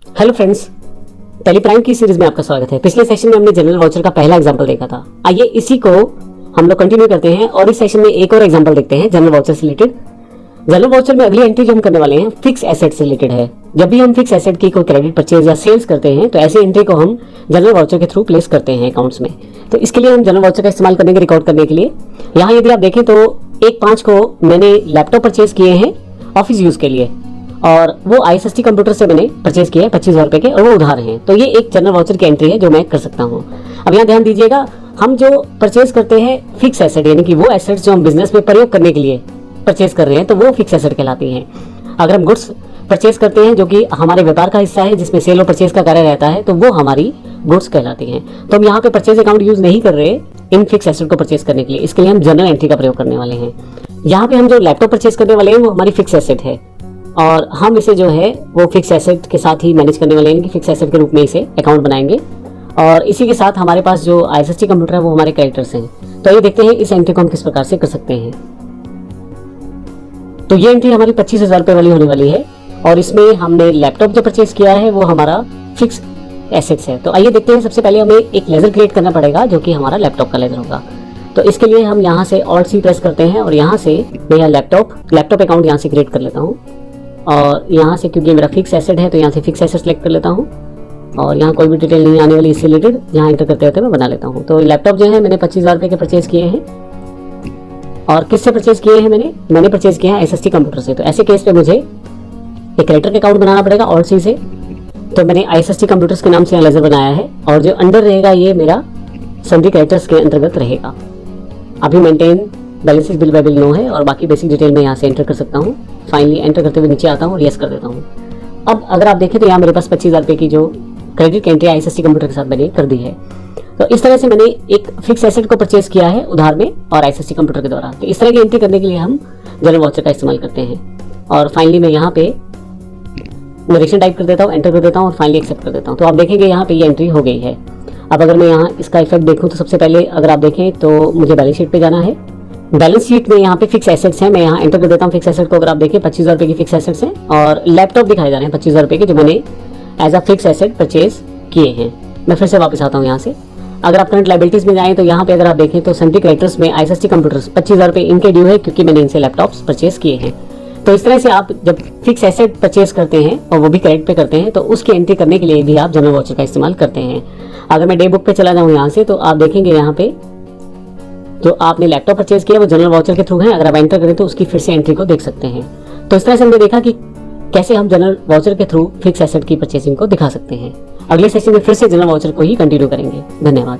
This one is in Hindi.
हेलो फ्रेंड्स, टैली प्राइम की सीरीज में आपका स्वागत है। पिछले सेशन में हमने जनरल वाउचर का पहला एग्जांपल देखा था। आइए इसी को हम लोग कंटिन्यू करते हैं और इस सेशन में एक और एग्जांपल देखते हैं जनरल वाउचर से रिलेटेड। जनरल वाउचर में अगली एंट्री जो हम करने वाले हैं फिक्स एसेट से रिलेटेड है। जब भी हम फिक्स एसेट की कोई क्रेडिट परचेज या सेल्स करते हैं तो ऐसी एंट्री को हम जनरल वाउचर के थ्रू प्लेस करते हैं अकाउंट्स में। तो इसके लिए हम जनरल वाउचर का इस्तेमाल करेंगे रिकॉर्ड करने के लिए। यहाँ यदि आप देखें तो 1/5 को मैंने लैपटॉप परचेज किए हैं ऑफिस यूज के लिए, और वो ISST कंप्यूटर से मैंने परचेज किया है 25,000 रुपए के, और वो उधार हैं। तो ये एक जनरल वाउचर की एंट्री है जो मैं कर सकता हूँ। अब यहाँ ध्यान दीजिएगा, हम जो परचेज करते हैं फिक्स एसेट, यानी कि वो एसेट्स जो हम बिजनेस में प्रयोग करने के लिए परचेज कर रहे हैं, तो वो फिक्स एसेट कहलाती हैं। अगर हम गुड्स परचेज करते हैं जो कि हमारे व्यापार का हिस्सा है, जिसमें सेल और परचेज का कार्य रहता है, तो वो हमारी गुड्स कहलाती हैं। तो हम यहाँ पे परचेज अकाउंट यूज नहीं कर रहे इन फिक्स एसेट को परचेज करने के लिए। इसके लिए हम जनरल एंट्री का प्रयोग करने वाले हैं। यहाँ पे हम जो लैपटॉप परचेज करने वाले हैं वो हमारी फिक्स एसेट है, और हम इसे जो है वो फिक्स एसेट के साथ ही मैनेज करने वाले हैं कि फिक्स एसेट के रूप में इसे अकाउंट बनाएंगे। और इसी के साथ हमारे पास जो ISST कंप्यूटर है वो हमारे क्रेडिटर्स हैं। तो ये देखते हैं इस एंट्री को हम किस प्रकार से कर सकते हैं। तो ये एंट्री हमारी 25,000 रुपये वाली होने वाली है, और इसमें हमने लैपटॉप जो परचेज किया है वो हमारा फिक्स एसेट्स है। तो आइए देखते हैं। सबसे पहले हमें एक लेजर क्रिएट करना पड़ेगा जो कि हमारा लैपटॉप का लेजर होगा। तो इसके लिए हम यहाँ से Alt+C प्रेस करते हैं, और यहाँ से मैं यहाँ लैपटॉप अकाउंट यहाँ से क्रिएट कर लेता हूँ। और यहाँ से क्योंकि मेरा फिक्स एसेट है तो यहाँ से फिक्स एसेट सेलेक्ट कर लेता हूँ, और यहाँ कोई भी डिटेल नहीं आने वाली इससे रिलेटेड यहाँ एंटर करते रहते मैं बना लेता हूँ। तो लैपटॉप जो है मैंने 25,000 रुपये के परचेज किए हैं, और किससे परचेज किए हैं मैंने परचेज किया है ISST कंप्यूटर से। तो ऐसे केस पे मुझे एक क्रेडिटर का अकाउंट बनाना पड़ेगा Alt+C से। तो मैंने ISST कंप्यूटर्स के नाम से यहाँ लेजर बनाया है, और जो अंडर रहेगा ये मेरा सन्ड्री क्रेडिटर्स के अंतर्गत रहेगा। अभी maintain balance bill by bill no है, और बाकी बेसिक डिटेल में यहाँ से एंटर कर सकता हूँ। फाइनली एंटर करते हुए नीचे आता हूँ और यस कर देता हूँ। अब अगर आप देखें तो यहाँ मेरे पास 25,000 रुपये की जो क्रेडिट की एंट्री ISST कंप्यूटर के साथ मैंने कर दी है। तो इस तरह से मैंने एक फिक्स एसेट को परचेज किया है उधार में और ISST कंप्यूटर के द्वारा। तो इस तरह की एंट्री करने के लिए हम जनरल वाउचर का इस्तेमाल करते हैं। और फाइनली मैं यहाँ पे नरेशन टाइप कर देता हूँ, एंटर कर देता हूँ, और फाइनली एक्सेप्ट कर देता हूँ। तो आप देखेंगे यहाँ पे ये एंट्री हो गई है। अब अगर मैं यहाँ इसका इफेक्ट देखूँ तो सबसे पहले अगर आप देखें तो मुझे बैलेंस शीट पे जाना है। बैलेंस शीट में यहाँ पे फिक्स एसेट्स हैं, मैं यहाँ एंटर कर देता हूँ फिक्स एसेट को। अगर आप देखें 25,000 रुपये की फिक्स एसेट्स हैं, और लैपटॉप दिखाए जा रहे हैं 25,000 रुपये के, जो मैंने as a fix asset purchase किए हैं। मैं फिर से वापस आता हूँ यहाँ से। अगर आप करंट लाइबिलिटीज में जाएँ तो यहाँ पे अगर आप देखें तो सन्ड्री क्रेडिटर्स में ISST कंप्यूटर्स 25,000 रुपये इनके ड्यू है, क्योंकि मैंने इनसे लैपटॉप्स परचेज किए हैं। तो इस तरह से आप जब फिक्स एसेट परचेज करते हैं और वो भी क्रेडिट पे करते हैं, तो उसकी एंट्री करने के लिए भी आप जनरल वाउचर का इस्तेमाल करते हैं। अगर मैं डे बुक पे चला जाऊँ यहाँ से, तो आप देखेंगे यहाँ पे जो आपने लैपटॉप परचेज किया वो जनरल वाउचर के थ्रू है। अगर आप एंटर करें तो उसकी फिर से एंट्री को देख सकते हैं। तो इस तरह से हमने देखा कि कैसे हम जनरल वाउचर के थ्रू फिक्स एसेट की परचेजिंग को दिखा सकते हैं। अगले सेशन में फिर से जनरल वाउचर को ही कंटिन्यू करेंगे। धन्यवाद।